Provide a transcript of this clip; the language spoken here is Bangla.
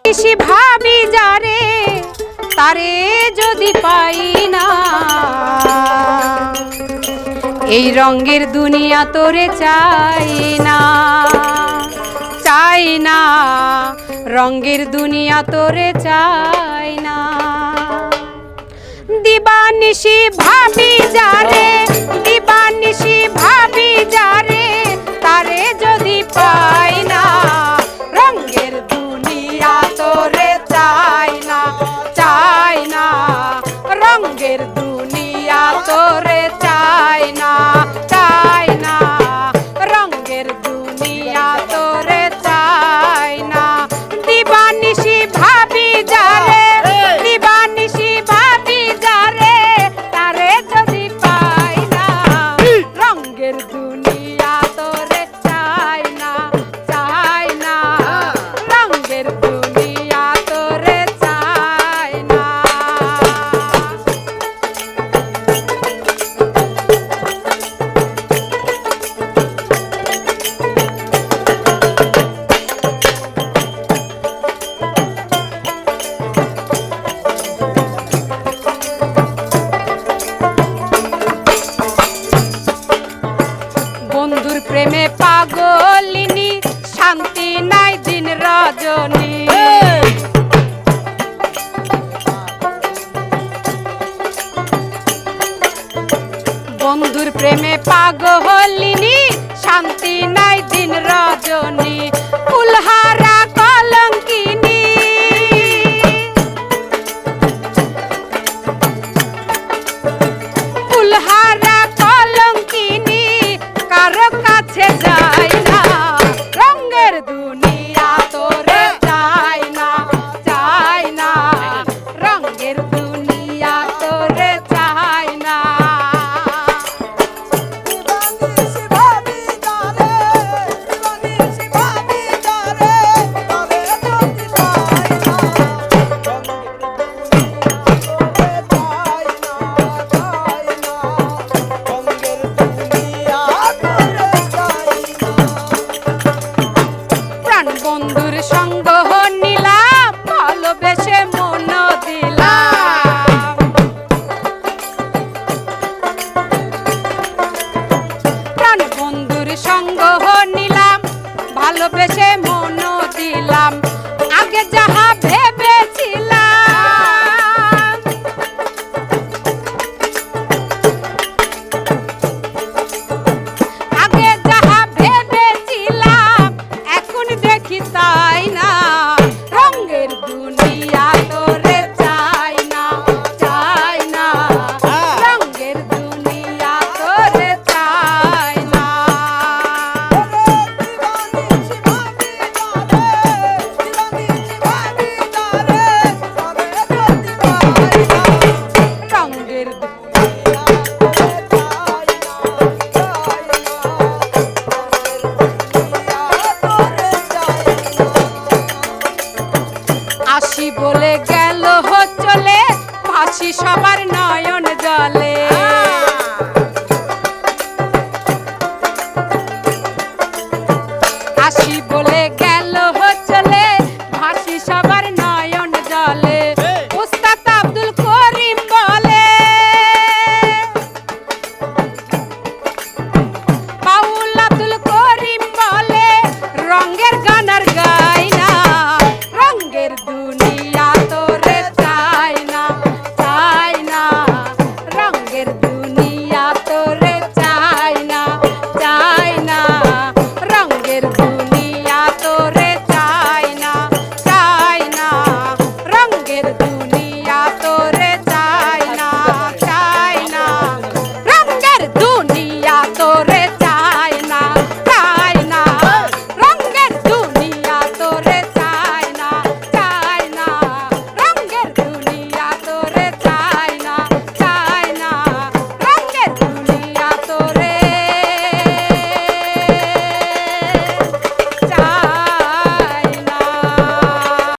বেশি ভাবি যারে তারে যদি পাই না, এই রঙের দুনিয়া তোরে চাই না, চাই না, রঙের দুনিয়া তোরে চাই না। দিবানিশি ভাবি যারে, দিবানিশি ভাবি যারে তারে যদি পাই না, রঙের দুনিয়া তোরে চাই না, চাই না, রঙের দুনিয়া তোরে চাই না, চাই না, রঙের দুনিয়া তোরে চাই না। দিবানিশি ভাবি যারে, দিবানিশি ভাবি যারে তারে যদি পাই না, রঙের দুনিয়া তোরে চাই না, চাই না, রঙের দুনিয়া তোরে চাই না। বন্ধুর প্রেমে পাগলিনী, শান্তি নাই দিন রজনী। বন্ধুর প্রেমে পাগলিনী, শান্তি নাই দিন রজনী। ফুলহারা কলঙ্কিনী, ফুলহারা কলঙ্কিনী কারো কাছে যাই না, রঙের দুনিয়া তোরে চাই না, চাই না, রঙের দুনিয়া তোরে চাই না। বন্ধুর সঙ্গ নিলাম, ভালোবেসে মন দিলাম, প্রাণ বন্ধুর সঙ্গ নিলাম, ভালোবেসে মন দিলাম। আগে যাহা ভেবেছিলাম, আগে যাহা ভেবেছিলাম এখন দেখি তাই না, রঙের দুনিয়া তোরে চাই না, চাই না, রঙের দুনিয়া তোরে চাই না। রঙের আসি বলে গেল চলে, ফাঁসি সবার নয়ন জলে। আসি বলে গেল চলে, ফাঁসি সবার নয়ন জলে। উস্তাদ আব্দুল করিম বলে, বাউল আব্দুল করিম বলে, রঙের গানার গা